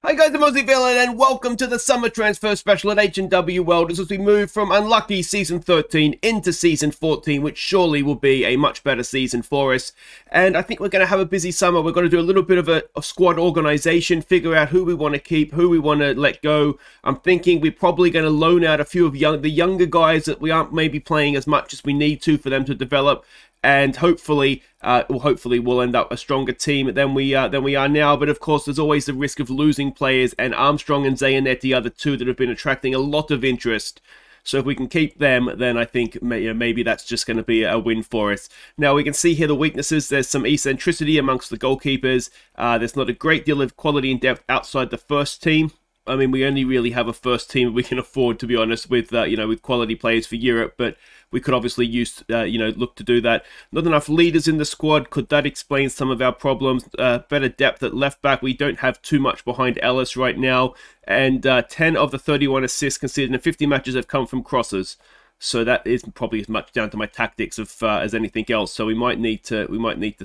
Hi guys, I'm Aussie Villain and welcome to the summer transfer special at H&W Welders as we move from unlucky season 13 into season 14, which surely will be a much better season for us. And I think we're going to have a busy summer. We're going to do a little bit of a squad organization, figure out who we want to keep, who we want to let go. I'm thinking we're probably going to loan out a few of the younger guys that we aren't maybe playing as much as we need to for them to develop. And hopefully we'll end up a stronger team than we are now. But of course, there's always the risk of losing players, and Armstrong and Zayanetti are the two that have been attracting a lot of interest. So if we can keep them, then I think maybe that's just going to be a win for us. Now, we can see here the weaknesses. There's some eccentricity amongst the goalkeepers. There's not a great deal of quality and depth outside the first team. I mean, we only really have a first team we can afford, to be honest, with with quality players for Europe, but we could obviously look to do that. Not enough leaders in the squad. Could that explain some of our problems? Better depth at left back. We don't have too much behind Ellis right now, and 10 of the 31 assists conceded in 50 matches have come from crosses. So that is probably as much down to my tactics as anything else. So we might need to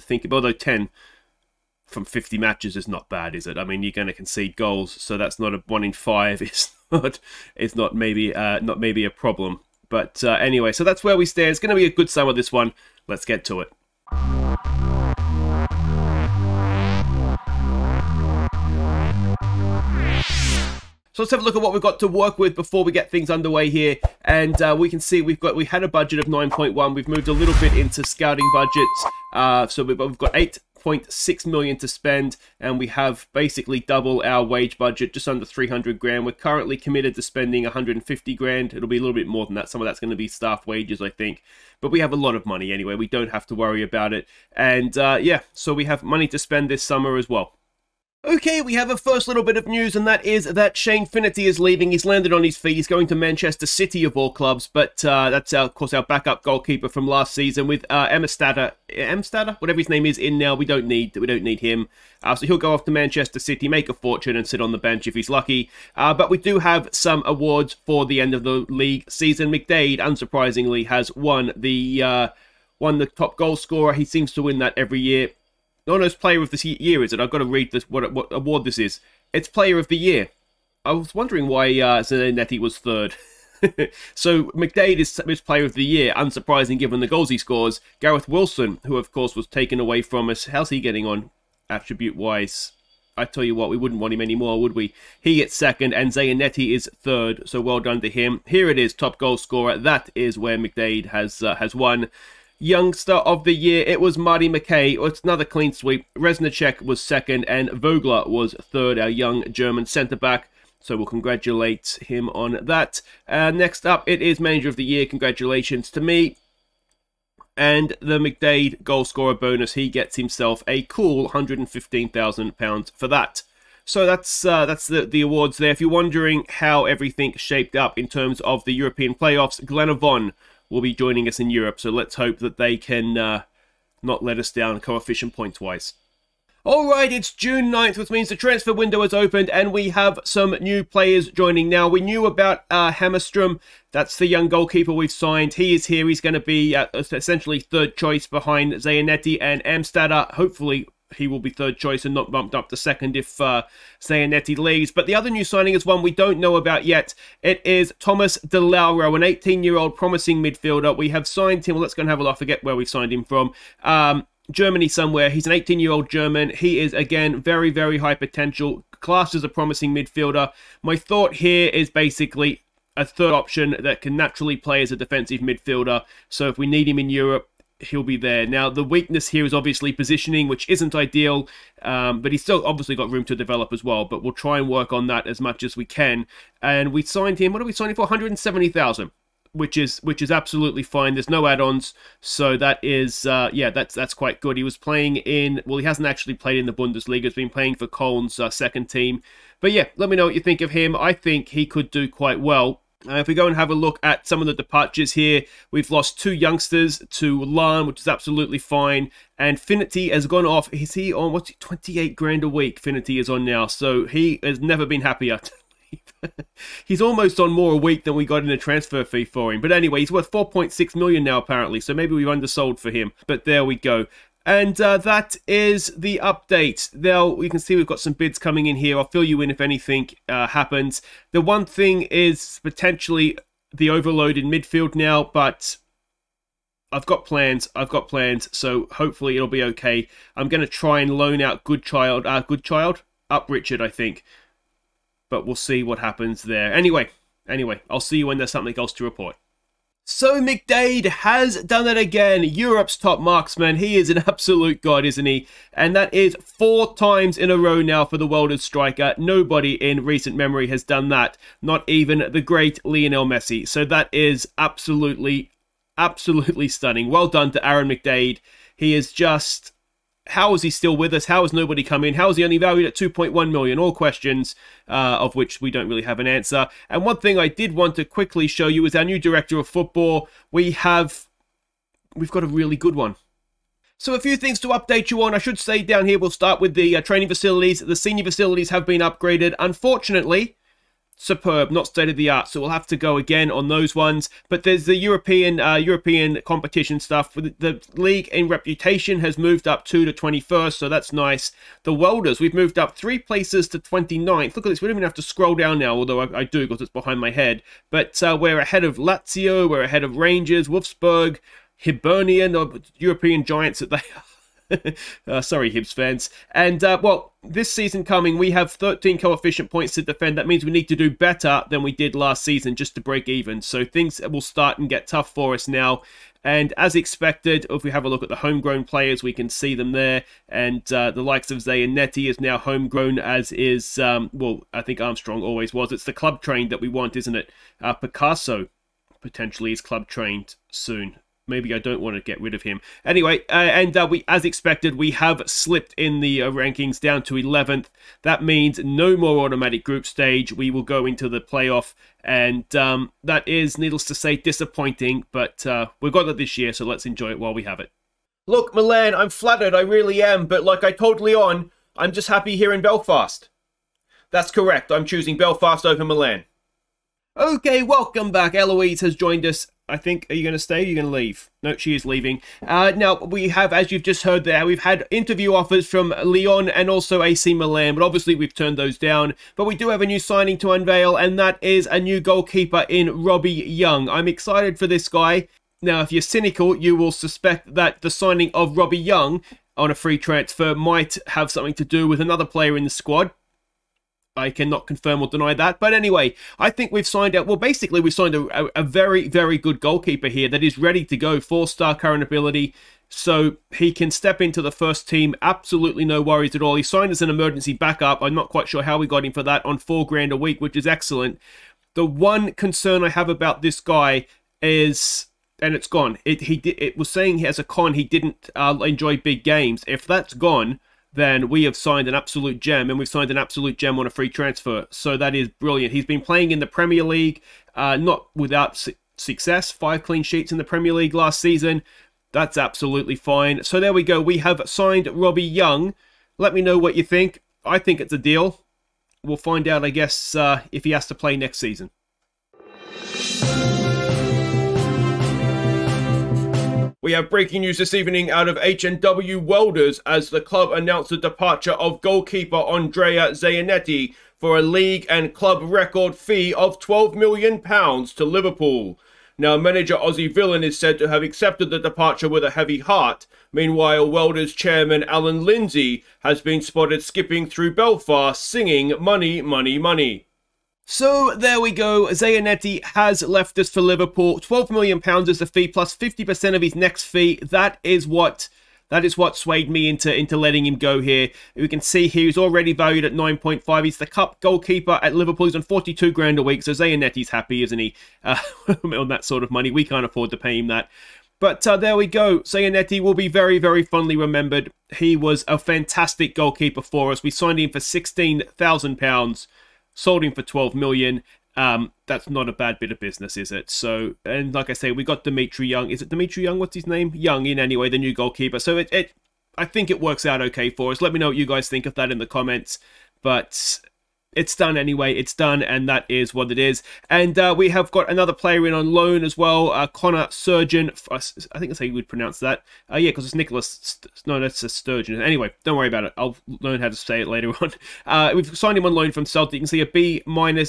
think about, although 10 from 50 matches is not bad, is it? I mean, you're going to concede goals, so that's not a 1 in 5. It's not maybe a problem. But anyway, so that's where we stand. It's going to be a good summer, this one. Let's get to it. So let's have a look at what we've got to work with before we get things underway here. And we can see we had a budget of 9.1. We've moved a little bit into scouting budgets. So we've got 8.6 million to spend, and we have basically double our wage budget, just under 300 grand. We're currently committed to spending 150 grand. It'll be a little bit more than that. Some of that's going to be staff wages, I think. But we have a lot of money anyway. We don't have to worry about it. And yeah, so we have money to spend this summer as well. Okay, we have a first little bit of news, and that is that Shane Finnerty is leaving. He's landed on his feet. He's going to Manchester City, of all clubs, but that's, of course, our backup goalkeeper from last season with Emstadter, whatever his name is, in now. We don't need him. So he'll go off to Manchester City, make a fortune, and sit on the bench if he's lucky. But we do have some awards for the end of the league season. McDade, unsurprisingly, has won the top goal scorer. He seems to win that every year. No, it's Player of the Year, is it? I've got to read this, what award this is. It's Player of the Year. I was wondering why Zanetti was third. So McDade is Player of the Year, unsurprising given the goals he scores. Gareth Wilson, who of course was taken away from us. How's he getting on attribute-wise? I tell you what, we wouldn't want him anymore, would we? He gets second, and Zayanetti is third, so well done to him. Here it is, top goal scorer. That is where McDade has won. Youngster of the Year, it was Marty McKay. It's another clean sweep. Reznicek was second, and Vogler was third, our young German centre-back. So we'll congratulate him on that. Next up, it is Manager of the Year. Congratulations to me. And the McDade goal scorer bonus, he gets himself a cool £115,000 for that. So that's the awards there. If you're wondering how everything shaped up in terms of the European playoffs, Glenavon will be joining us in Europe, so let's hope that they can not let us down coefficient points-wise. Alright, it's June 9th, which means the transfer window has opened, and we have some new players joining now. We knew about Hammerstrom. That's the young goalkeeper we've signed. He is here. He's going to be essentially third choice behind Zayanetti and Amstadter. Hopefully he will be third choice and not bumped up to second if Zayanetti leaves. But the other new signing is one we don't know about yet. It is Thomas De Lauro, an 18-year-old promising midfielder. We have signed him. Well, let's go and have a look. I forget where we signed him from. Germany somewhere. He's an 18-year-old German. He is, again, very, very high potential. Classed as a promising midfielder. My thought here is basically a third option that can naturally play as a defensive midfielder. So if we need him in Europe, he'll be there. Now, the weakness here is obviously positioning, which isn't ideal, but he's still obviously got room to develop as well, but we'll try and work on that as much as we can. And we signed him, what are we signing for? 170,000, which is absolutely fine. There's no add-ons, so that is, yeah, that's quite good. He was playing in, well, he hasn't actually played in the Bundesliga. He's been playing for Köln's second team. But yeah, let me know what you think of him. I think he could do quite well. If we go and have a look at some of the departures here, we've lost two youngsters to Lahn, which is absolutely fine. And Finnerty has gone off. Is he on, what's he, 28 grand a week Finnerty is on now. So he has never been happier. He's almost on more a week than we got in a transfer fee for him. But anyway, he's worth 4.6 million now apparently. So maybe we've undersold for him. But there we go. And that is the update. Now, you can see we've got some bids coming in here. I'll fill you in if anything happens. The one thing is potentially the overload in midfield now, but I've got plans. So hopefully it'll be okay. I'm going to try and loan out Goodchild, up Richard, I think. But we'll see what happens there. Anyway, I'll see you when there's something else to report. So McDade has done it again. Europe's top marksman. He is an absolute god, isn't he? And that is 4 times in a row now for the Welders striker. Nobody in recent memory has done that. Not even the great Lionel Messi. So that is absolutely stunning. Well done to Aaron McDade. He is just... How is he still with us? How has nobody come in? How is he only valued at 2.1 million? All questions of which we don't really have an answer. And one thing I did want to quickly show you is our new director of football. We've got a really good one. So a few things to update you on. I should say down here, we'll start with the training facilities. The senior facilities have been upgraded. Unfortunately, superb, not state of the art, so we'll have to go again on those ones. But there's the European competition stuff. The league in reputation has moved up 2 to 21st, so that's nice. The Welders, we've moved up 3 places to 29th. Look at this, we don't even have to scroll down now, although I do because it's behind my head. But we're ahead of Lazio, we're ahead of Rangers, Wolfsburg, Hibernian, or European giants that they are. Sorry, Hibs fans. And, well, this season coming, we have 13 coefficient points to defend. That means we need to do better than we did last season just to break even. So things will start and get tough for us now. And as expected, if we have a look at the homegrown players, we can see them there. And the likes of Zayanetti is now homegrown, as is, well, I think Armstrong always was. It's the club trained that we want, isn't it? Picasso potentially is club trained soon. Maybe I don't want to get rid of him. Anyway, we, as expected, we have slipped in the rankings down to 11th. That means no more automatic group stage. We will go into the playoff, and that is, needless to say, disappointing. But we've got that this year, so let's enjoy it while we have it. Look, Milan, I'm flattered, I really am. But like I told Leon, I'm just happy here in Belfast. That's correct. I'm choosing Belfast over Milan. Okay, welcome back. Eloise has joined us. I think, are you going to stay? Or are you going to leave? No, she is leaving. Now, we have, as you've just heard there, we've had interview offers from Lyon and also AC Milan, but obviously we've turned those down. But we do have a new signing to unveil, and that is a new goalkeeper in Robbie Young. I'm excited for this guy. Now, if you're cynical, you will suspect that the signing of Robbie Young on a free transfer might have something to do with another player in the squad. I cannot confirm or deny that. But anyway, I think we've signed out, well, basically we've signed a very, very good goalkeeper here that is ready to go. 4-star current ability. So he can step into the first team. Absolutely no worries at all. He signed as an emergency backup. I'm not quite sure how we got him for that on $4 grand a week, which is excellent. The one concern I have about this guy is, and it's gone. It was saying as a con he didn't enjoy big games. If that's gone, then we have signed an absolute gem, and we've signed an absolute gem on a free transfer. So that is brilliant. He's been playing in the Premier League, not without success. 5 clean sheets in the Premier League last season. That's absolutely fine. So there we go. We have signed Robbie Young. Let me know what you think. I think it's a deal. We'll find out, I guess, if he has to play next season. We have breaking news this evening out of H&W Welders as the club announced the departure of goalkeeper Andrea Zayanetti for a league and club record fee of £12 million to Liverpool. Now, manager Aussie Villain is said to have accepted the departure with a heavy heart. Meanwhile, Welders chairman Alan Lindsay has been spotted skipping through Belfast singing "Money, Money, Money." So there we go. Zayanetti has left us for Liverpool. £12 million is the fee plus 50% of his next fee. That is what swayed me into letting him go here. We can see here he's already valued at 9.5. He's the cup goalkeeper at Liverpool. He's on $42 grand a week. So Zayanetti's happy, isn't he? On that sort of money. We can't afford to pay him that. But there we go. Zayanetti will be very, very fondly remembered. He was a fantastic goalkeeper for us. We signed him for £16,000. Sold him for 12 million. That's not a bad bit of business, is it? So, and like I say, we got Dimitri Young. Is it Dimitri Young? What's his name? Young in anyway, the new goalkeeper. So I think it works out okay for us. Let me know what you guys think of that in the comments. But it's done anyway. It's done, and that is what it is. And we have got another player in on loan as well, Connor Surgeon. I think that's how you would pronounce that. Yeah, because it's Nicholas. No, that's a Sturgeon. Anyway, don't worry about it. I'll learn how to say it later on. We've signed him on loan from Celtic. You can see a B-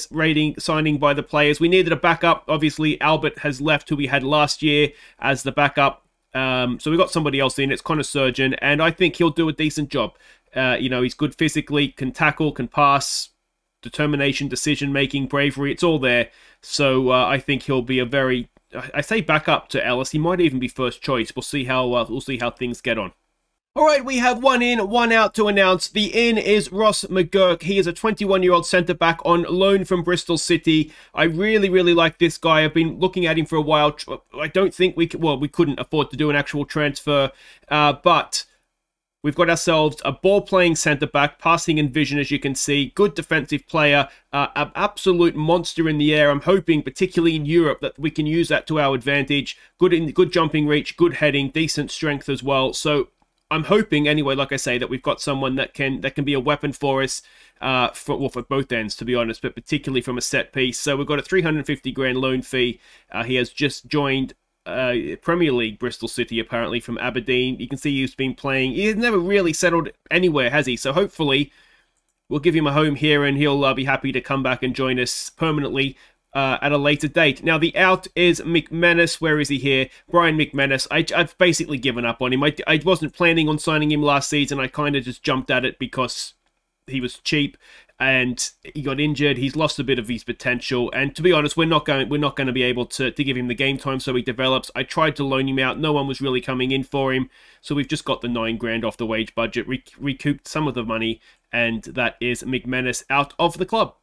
rating signing by the players. We needed a backup. Obviously, Albert has left, who we had last year as the backup. So we got somebody else in. It's Connor Surgeon, and I think he'll do a decent job. You know, he's good physically, can tackle, can pass. Determination, decision-making, bravery, it's all there. So I think he'll be a very, I say back up to Ellis. He might even be first choice. We'll see how things get on. All right, we have one in, one out to announce. The in is Ross McGurk. He is a 21-year-old centre-back on loan from Bristol City. I really, really like this guy. I've been looking at him for a while. I don't think we couldn't afford to do an actual transfer, but we've got ourselves a ball-playing centre-back, passing in vision, as you can see. Good defensive player, an absolute monster in the air. I'm hoping, particularly in Europe, that we can use that to our advantage. Good jumping reach, good heading, decent strength as well. So I'm hoping, anyway, like I say, that we've got someone that can be a weapon for us, for both ends, to be honest, but particularly from a set piece. So we've got a 350 grand loan fee. He has just joined Premier League Bristol City, apparently, from Aberdeen. You can see he's been playing. He's never really settled anywhere, has he? So hopefully we'll give him a home here, and he'll be happy to come back and join us permanently at a later date. Now, the out is McManus. Where is he here? Brian McManus. I've basically given up on him. I wasn't planning on signing him last season. I kind of just jumped at it because he was cheap and he got injured. He's lost a bit of his potential, and to be honest, we're not going to be able to give him the game time so he develops. I tried to loan him out. No one was really coming in for him, so we've just got the 9 grand off the wage budget, recouped some of the money, and that is McManus out of the club.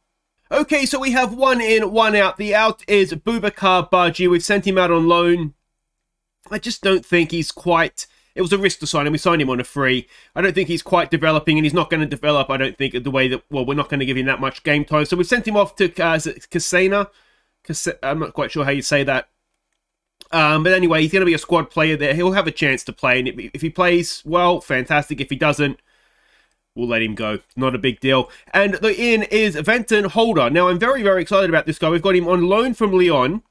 Okay, so we have one in, one out. The out is Boubacar Badji. We've sent him out on loan. I just don't think he's quite... It was a risk to sign him. We signed him on a free. I don't think he's quite developing, and he's not going to develop, I don't think, the way that... Well, we're not going to give him that much game time. So we've sent him off to Casena. I'm not quite sure how you say that. But anyway, he's going to be a squad player there. He'll have a chance to play, and if he plays, well, fantastic. If he doesn't, we'll let him go. Not a big deal. And the in is Venton Holder. Now, I'm very, very excited about this guy. We've got him on loan from Lyon.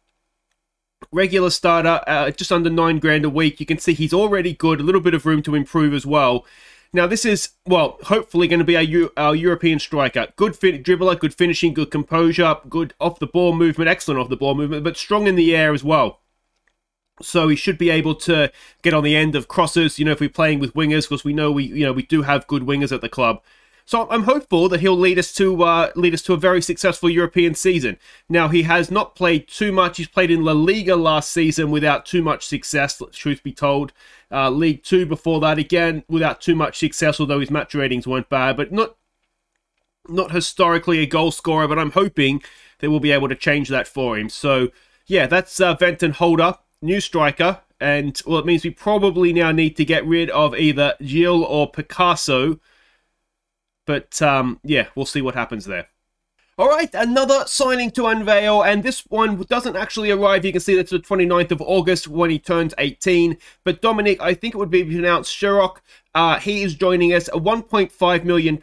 Regular starter, just under 9 grand a week. You can see he's already good. A little bit of room to improve as well. Now, this is, well, hopefully going to be our European striker. Good dribbler, good finishing, good composure, good off-the-ball movement, excellent off-the-ball movement, but strong in the air as well. So he should be able to get on the end of crosses, if we're playing with wingers, because we know we do have good wingers at the club. So I'm hopeful that he'll lead us to a very successful European season. Now, he has not played too much. He's played in La Liga last season without too much success, truth be told. League 2 before that, again, without too much success, although his match ratings weren't bad, but not historically a goal scorer, but I'm hoping that we'll be able to change that for him. So, yeah, that's Venton Holder, new striker, and, well, it means we probably now need to get rid of either Gilles or Picasso. But, yeah, we'll see what happens there. All right, another signing to unveil, and this one doesn't actually arrive. You can see that's the 29th of August when he turns 18. But Dominic, I think it would be pronounced Shirok. He is joining us, £1.5 million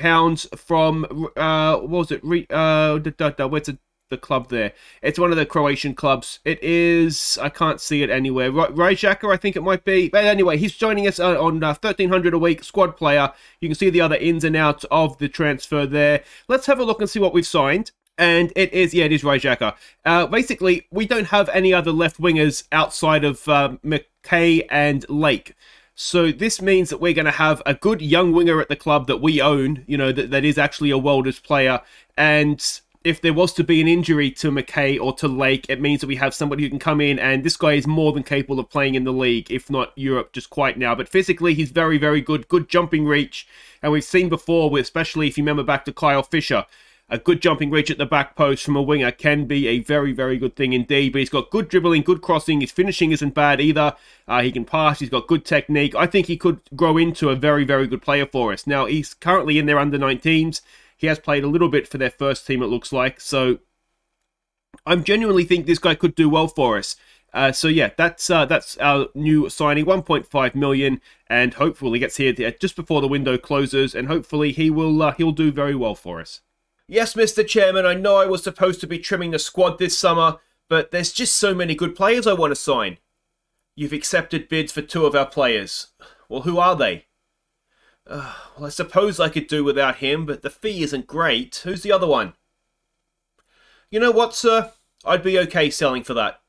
from, what was it? Where's the club there? It's one of the Croatian clubs. It is, I can't see it anywhere. Rijeka, I think it might be. But anyway, he's joining us on 1,300 a week, squad player. You can see the other ins and outs of the transfer there. Let's have a look and see what we've signed. And it is Rijeka. Basically, we don't have any other left wingers outside of McKay and Lake. So this means that we're going to have a good young winger at the club that we own, that is actually a Welders player. And if there was to be an injury to McKay or to Lake, it means that we have somebody who can come in, and this guy is more than capable of playing in the league, if not Europe just quite now. But physically, he's very, very good. Good jumping reach. And we've seen before, especially if you remember back to Kyle Fisher, a good jumping reach at the back post from a winger can be a very, very good thing indeed. But he's got good dribbling, good crossing. His finishing isn't bad either. He can pass. He's got good technique. I think he could grow into a very, very good player for us. Now, he's currently in their under-19s. He has played a little bit for their first team, it looks like. So I genuinely think this guy could do well for us. So yeah, that's our new signing, 1.5 million, and hopefully he gets here just before the window closes, and hopefully he'll do very well for us. Yes, Mr. Chairman, I know I was supposed to be trimming the squad this summer, but there's just so many good players I want to sign. You've accepted bids for 2 of our players. Well, who are they? Well, I suppose I could do without him, but the fee isn't great. Who's the other one? You know what, sir? I'd be okay selling for that.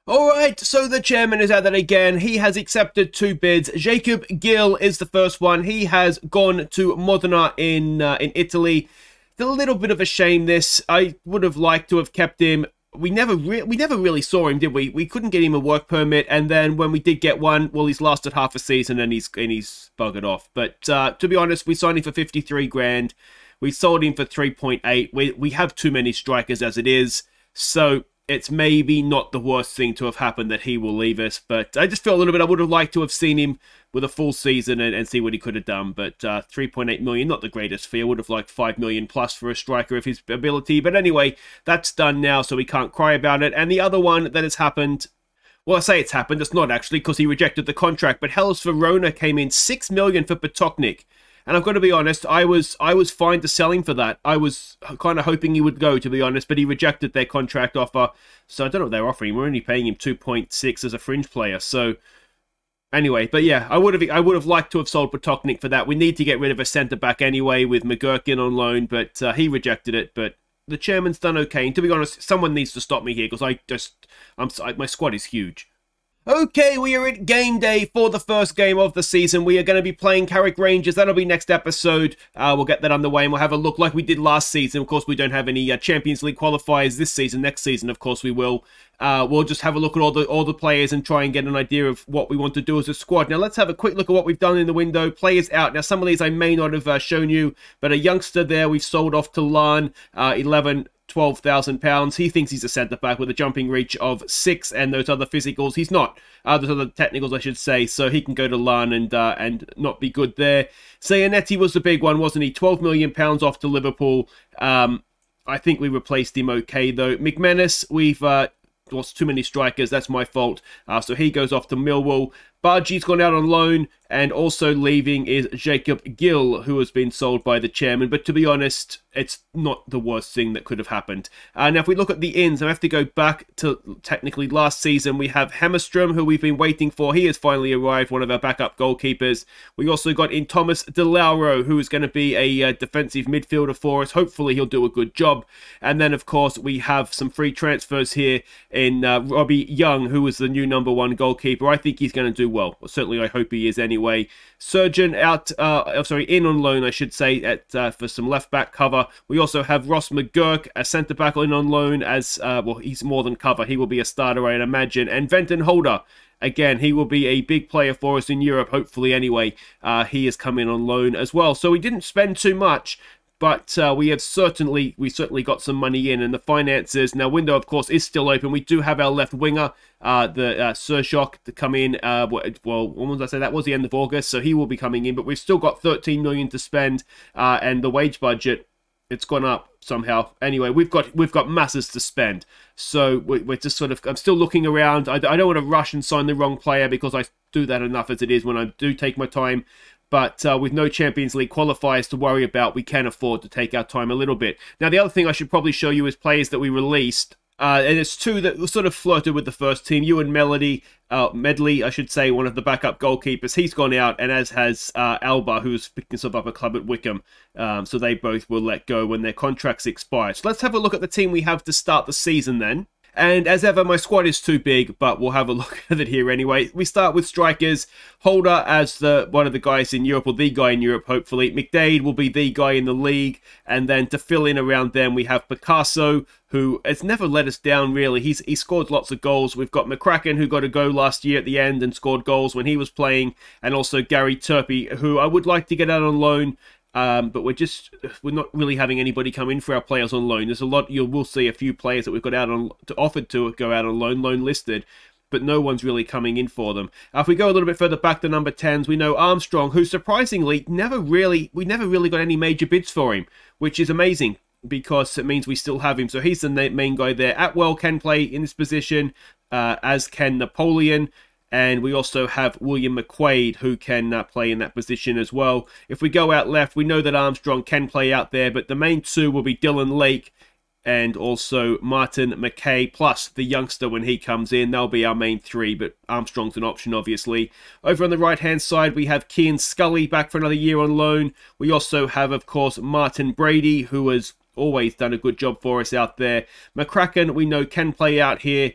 Alright, so the chairman is at it again. He has accepted 2 bids. Jacob Gill is the first one. He has gone to Modena in Italy. It's a little bit of a shame, this. I would have liked to have kept him. We never really saw him, did we? We couldn't get him a work permit, and then when we did get one, well, he's lasted half a season and he's buggered off. But to be honest, we signed him for 53 grand. We sold him for 3.8. We have too many strikers as it is, so it's maybe not the worst thing to have happened that he will leave us. But I just feel a little bit, I would have liked to have seen him with a full season and see what he could have done. But 3.8 million, not the greatest fee. I would have liked 5 million plus for a striker of his ability. But anyway, that's done now, so we can't cry about it. And the other one that has happened, well, I say it's happened, it's not actually, because he rejected the contract. But Hellas Verona came in 6 million for Potoknik. And I've got to be honest, I was fine to sell him for that. I was kind of hoping he would go, to be honest, but he rejected their contract offer. So I don't know what they're offering. We're only paying him 2.6 as a fringe player. So anyway, but yeah, I would have liked to have sold Potoknik for that. We need to get rid of a centre back anyway with McGurkin on loan, but he rejected it. But the chairman's done okay. And to be honest, someone needs to stop me here because my squad is huge. Okay, we are at game day for the first game of the season. We are going to be playing Carrick Rangers. That'll be next episode. We'll get that underway and we'll have a look like we did last season. Of course, we don't have any Champions League qualifiers this season. Next season, of course, we will. We'll just have a look at all the players and try and get an idea of what we want to do as a squad. Now, let's have a quick look at what we've done in the window. Players out. Now, some of these I may not have shown you, but a youngster there we've sold off to Lan, 12,000 pounds. He thinks he's a centre-back with a jumping reach of 6 and those other physicals. He's not. Those other technicals, I should say. So he can go to Lan and not be good there. Zayanetti was the big one, wasn't he? 12 million pounds off to Liverpool. I think we replaced him okay, though. McManus, we've lost too many strikers. That's my fault. So he goes off to Millwall. Bargi's gone out on loan, and also leaving is Jacob Gill, who has been sold by the chairman. But to be honest, it's not the worst thing that could have happened. Now, if we look at the ins, I have to go back to technically last season. We have Hammerstrom, who we've been waiting for. He has finally arrived, one of our backup goalkeepers. We also got in Thomas De Lauro, who is going to be a defensive midfielder for us. Hopefully, he'll do a good job. And then, of course, we have some free transfers here in Robbie Young, who is the new #1 goalkeeper. I think he's going to do well. Certainly, I hope he is anyway. Surgeon out, in on loan, I should say, for some left-back cover. We also have Ross McGurk, a centre-back in on loan as, well, he's more than cover. He will be a starter, I'd imagine. And Venton Holder, again, he will be a big player for us in Europe, hopefully anyway. He has come in on loan as well. So we didn't spend too much, but we certainly got some money in, and the finances. Now, window, of course, is still open. We do have our left winger, the Surshok, to come in. Well, when was I say? That was the end of August, so he will be coming in. But we've still got 13 million to spend, and the wage budget, it's gone up somehow. Anyway, we've got masses to spend, so we're just sort of. I'm still looking around. I don't want to rush and sign the wrong player because I do that enough as it is when I do take my time. But with no Champions League qualifiers to worry about, we can afford to take our time a little bit. Now, the other thing I should probably show you is players that we released. And it's 2 that sort of flirted with the first team. Ewan Medley, I should say, one of the backup goalkeepers. He's gone out, and as has Alba, who's picking himself up a club at Wickham. So they both will let go when their contracts expire. So let's have a look at the team we have to start the season then. And as ever, my squad is too big, but we'll have a look at it here anyway. We start with strikers. Holder as one of the guys in Europe, or the guy in Europe, hopefully. McDade will be the guy in the league. And then to fill in around them, we have Picasso, who has never let us down, really. He scored lots of goals. We've got McCracken, who got a go last year at the end and scored goals when he was playing. And also Gary Turpie, who I would like to get out on loan. But we're not really having anybody come in for our players on loan. There's a lot. You will see a few players that we've got offered to go out on loan listed, but no one's really coming in for them. If we go a little bit further back to number 10s, we know Armstrong, who surprisingly we never really got any major bids for him, which is amazing because it means we still have him. So he's the main guy there. Atwell can play in this position, as can Napoleon. And we also have William McQuaid, who can play in that position as well. If we go out left, we know that Armstrong can play out there, but the main two will be Dylan Lake and also Martin McKay, plus the youngster when he comes in. They'll be our main three, but Armstrong's an option, obviously. Over on the right-hand side, we have Kian Scully back for another year on loan. We also have, of course, Martin Brady, who has always done a good job for us out there. McCracken, we know, can play out here.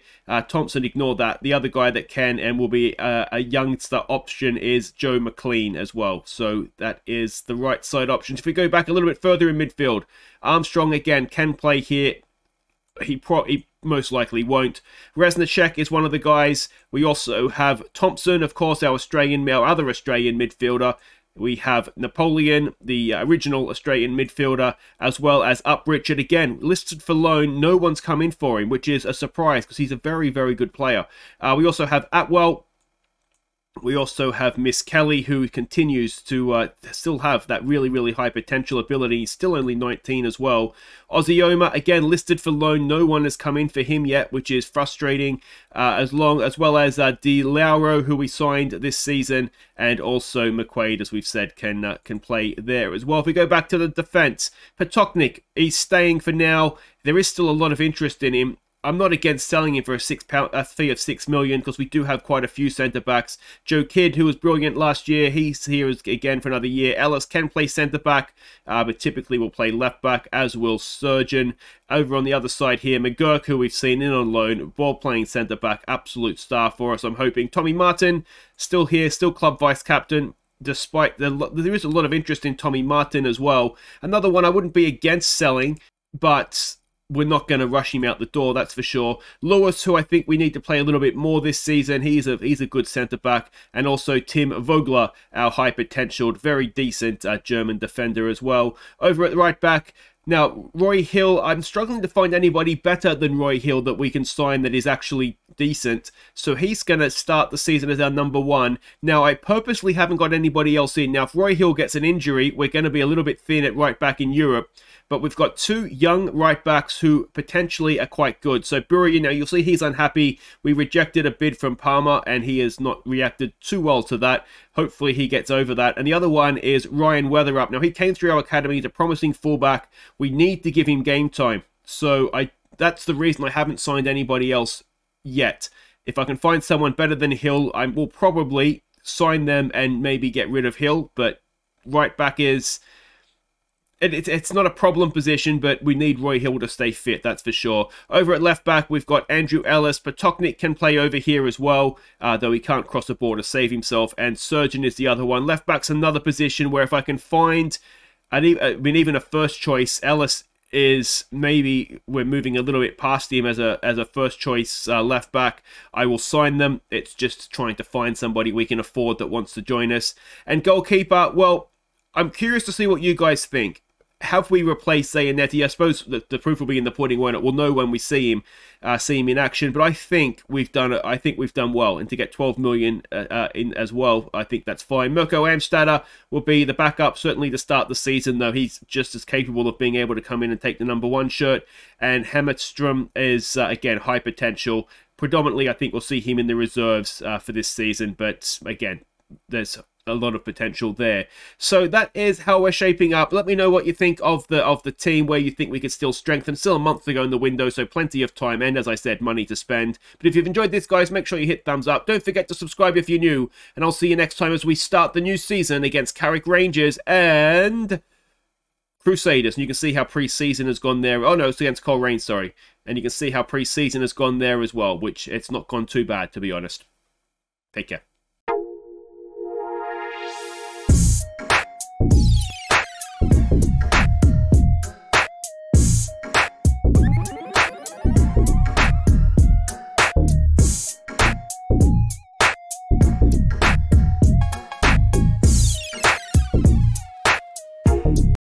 Thompson, ignore that. The other guy that can and will be a youngster option is Joe McLean as well. So that is the right side options. If we go back a little bit further in midfield, Armstrong, again, can play here. He most likely won't. Resnicek is one of the guys. We also have Thompson, of course, our other Australian midfielder. We have Napoleon, the original Australian midfielder, as well as Up Richard, again, listed for loan. No one's come in for him, which is a surprise because he's a very, very good player. We also have Atwell. We also have Miss Kelly, who continues to still have that really, really high potential ability. He's still only 19 as well. Ozioma, again, listed for loan. No one has come in for him yet, which is frustrating. As well as De Lauro, who we signed this season, and also McQuaid, as we've said, can play there as well. If we go back to the defense, Potoknik, he's staying for now. There is still a lot of interest in him. I'm not against selling him for a fee of $6 million because we do have quite a few centre-backs. Joe Kidd, who was brilliant last year, he's here again for another year. Ellis can play centre-back, but typically will play left-back, as will Surgeon. Over on the other side here, McGurk, who we've seen in on loan, ball-playing centre-back, absolute star for us, I'm hoping. Tommy Martin, still here, still club vice-captain. Despite there is a lot of interest in Tommy Martin as well. Another one I wouldn't be against selling, but we're not going to rush him out the door, that's for sure. Lewis, who I think we need to play a little bit more this season. He's a good centre-back. And also Tim Vogler, our high-potentialed, very decent German defender as well. Over at the right-back, now, Roy Hill, I'm struggling to find anybody better than Roy Hill that we can sign that is actually decent. So he's going to start the season as our number one. Now, I purposely haven't got anybody else in. Now, if Roy Hill gets an injury, we're going to be a little bit thin at right-back in Europe. But we've got two young right-backs who potentially are quite good. So Burry, you'll see he's unhappy. We rejected a bid from Palmer, and he has not reacted too well to that. Hopefully he gets over that. And the other one is Ryan Weatherup. Now, he came through our academy. He's a promising fullback. We need to give him game time. So that's the reason I haven't signed anybody else yet. If I can find someone better than Hill, I will probably sign them and maybe get rid of Hill. But right-back is... It's not a problem position, but we need Roy Hill to stay fit, that's for sure. Over at left back, we've got Andrew Ellis. Potoknik can play over here as well, though he can't cross the border to save himself. And Surgeon is the other one. Left back's another position where if I can find, even a first choice, Ellis is maybe we're moving a little bit past him as a first choice left back. I will sign them. It's just trying to find somebody we can afford that wants to join us. And goalkeeper, well, I'm curious to see what you guys think. Have we replaced Zanetti? I suppose the proof will be in the pudding, won't it? We'll know when we see him in action. But I think we've done it. I think we've done well, and to get 12 million in as well, I think that's fine. Mirko Amstadter will be the backup, certainly to start the season, though he's just as capable of being able to come in and take the number one shirt. And Hammerstrom is again high potential. Predominantly, I think we'll see him in the reserves for this season. But again, there's a lot of potential there. So that is how we're shaping up. Let me know what you think of the team, where you think we could still strengthen. Still a month to go in the window, so plenty of time and, as I said, money to spend. But if you've enjoyed this, guys, make sure you hit thumbs up. Don't forget to subscribe if you're new, and I'll see you next time as we start the new season against Carrick Rangers and Crusaders. And you can see how pre-season has gone there. Oh no, it's against Coleraine, sorry. And you can see how pre-season has gone there as well, which it's not gone too bad, to be honest. Take care.